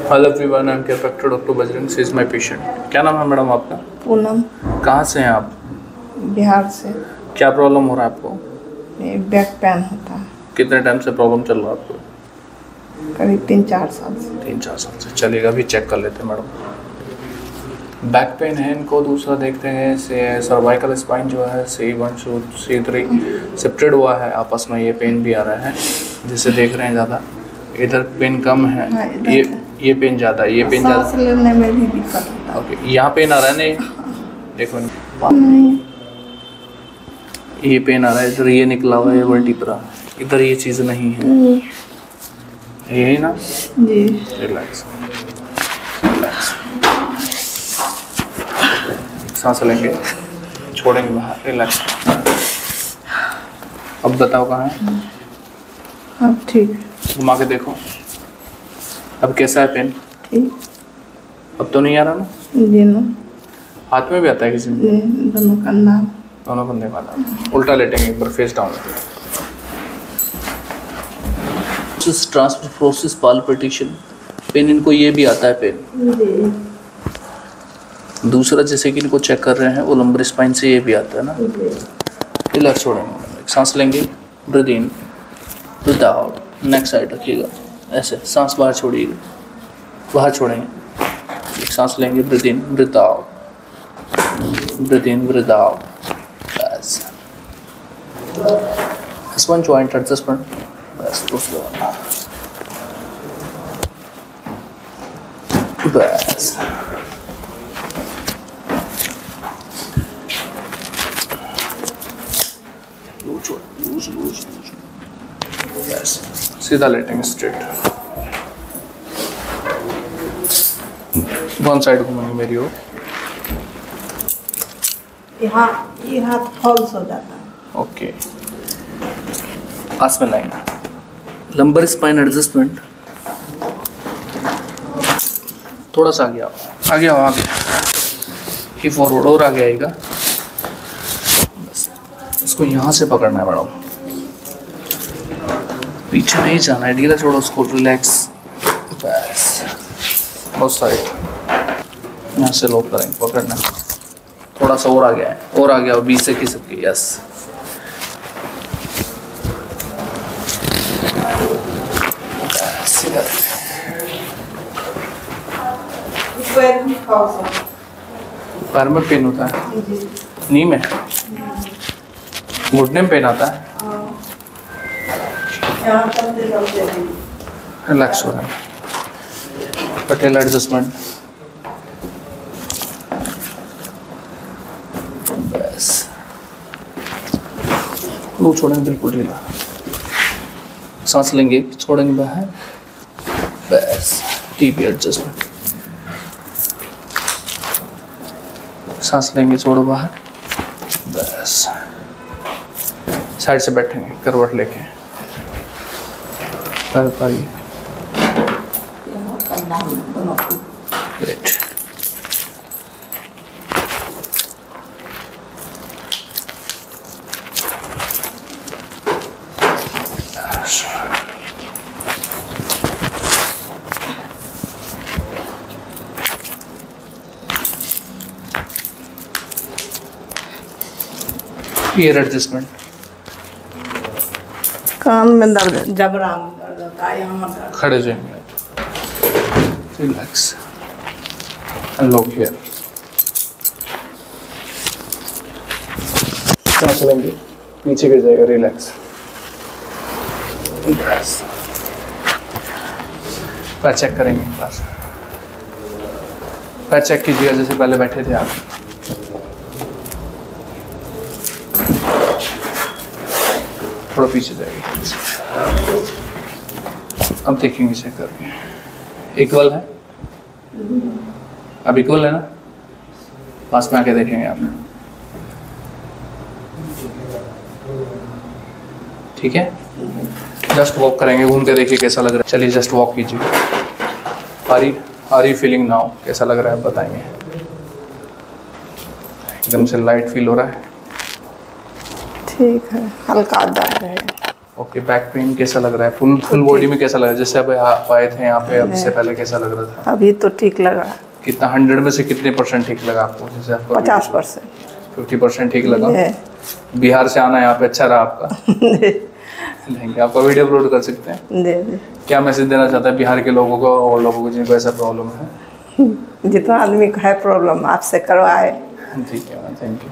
Hello everyone, I am care factor doctor Bajrang, she is my patient. क्या नाम है madam आपका? पूनम। कहाँ से हैं आप? बिहार से। क्या प्रॉब्लम हो रहा है आपको? बैक पेन होता है। कितने टाइम से प्रॉब्लम चल रहा है आपको? करीब 3-4 साल से। 3-4 साल से। चलिएगा, अभी चेक कर लेते हैं मैडम। बैक पेन है इनको। दूसरा देखते हैं सर्वाइकल स्पाइन जो है C1 C3 सेप्टेड हुआ है आपस में, ये पेन भी आ रहा है जिसे देख रहे हैं ज़्यादा। इधर पेन कम है। हाँ, ये पेन ज़्यादा है, ये पेन ज़्यादा। सांस लेने में भी दिक्कत होता है। ओके, यहाँ पेन आ रहा है नहीं? देखो नहीं। ये पेन आ रहा है, इधर ये निकला हुआ है वर्टिब्रा, इधर ये चीज़ नहीं है। यही ना जी। रिलैक्स रिलैक्स, सांस लेंगे, छोड़ेंगे बाहर, रिलैक्स। अब बताओ कहाँ है? अब ठीक है। घुमा के देखो, अब कैसा है पेन? ठीक। अब तो नहीं आ रहा ना? जी ना। हाथ में भी आता है किसी में? दोनों कंधा। दोनों कंधे वाला। उल्टा लेटेंगे एक बार, face down. Transfer process palpitation pain, इनको ये भी आता है पेन। दूसरा जैसे कि इनको चेक कर रहे हैं वो लंबर स्पाइन से ये भी आता है ना। रिलैक्स, छोड़ेंगे, सांस लेंगे, ब्रीथ इन ब्रीथ आउट, नेक्स्ट साइड रखिएगा ऐसे, सांस बाहर छोड़िएगा, बाहर छोड़ेंगे, एक सांस लेंगे, ब्रीथ इन ब्रीथ आउट, ब्रीथ इन ब्रीथ आउट। बस S1 जॉइंट एडजस्टमेंट, बस दूसरा वाला, बस लूज, बस सीधा लेटेंगे, स्ट्रेट। वन साइड घूमेंगे मेरी ओर। यहाँ ये हाथ फॉल्स हो जाता है। ओके, पास में लाइन, लंबर स्पाइन एडजस्टमेंट, थोड़ा सा आगे आओ, आगे आओ, आगे ही फॉरवर्ड और आगे आएगा। बस इसको यहाँ से पकड़ना है मैडम, पीछे नहीं जाना है, ढीला छोड़ो उसको, रिलैक्स, बस बहुत साइड यहाँ से लॉक करेंगे, पकड़ना, थोड़ा सा और आ गया है, और आ गया, 20 से खिसक के, यस। पैर में पेन होता है, नी में, घुटने में पेन आता है, रिलैक्स हो रहा है, पटेल एडजस्टमेंट, बस लो, छोड़ेंगे बिल्कुल ढीला, सांस लेंगे, छोड़ेंगे बाहर, बस टीपी एडजस्टमेंट, सांस लेंगे, छोड़ो बाहर, बस साइड से बैठेंगे, करवट लेके, पैर पाइए, ग्रेट। ईयर एडजस्टमेंट, कान में दर्द, जबड़ा में दर्द होता है, यहाँ दर्द। खड़े जाएंगे, रिलैक्स, अनलॉक हियर, सांस लेंगे, नीचे गिर जाएगा, रिलैक्स, बस पैर चेक करेंगे, बस पैर चेक कीजिएगा जैसे पहले बैठे थे आप, थोड़ा पीछे जाएगी, अब देखेंगे चेक करके, इक्वल है, अब इक्वल है ना, पास में आके देखेंगे आप, ठीक है, जस्ट वॉक करेंगे, घूम के देखिए कैसा लग रहा है, चलिए जस्ट वॉक कीजिए, आर यू फीलिंग नाउ, कैसा लग रहा है बताएंगे, एकदम से लाइट फील हो रहा है? ठीक है, हल्का दर्द है। ओके, बैक पेन कैसा लग रहा है? फुल बॉडी में कैसा लग रहा है? जैसे अब आप आए थे यहाँ पे, अब इससे पहले कैसा लग रहा था? अभी तो ठीक लग रहा है। कितना 100 में से कितने % ठीक लगा आपको? जैसे आपको 50%। 50% ठीक लगा। बिहार से आना यहाँ पे अच्छा रहा आपका? लेंगे, आपका वीडियो अपलोड कर सकते हैं। दे क्या मैसेज देना चाहता है बिहार के लोगों को और लोगों को जिनको ऐसा प्रॉब्लम है? जितना आदमी का है प्रॉब्लम आपसे करवाए। ठीक है, थैंक यू।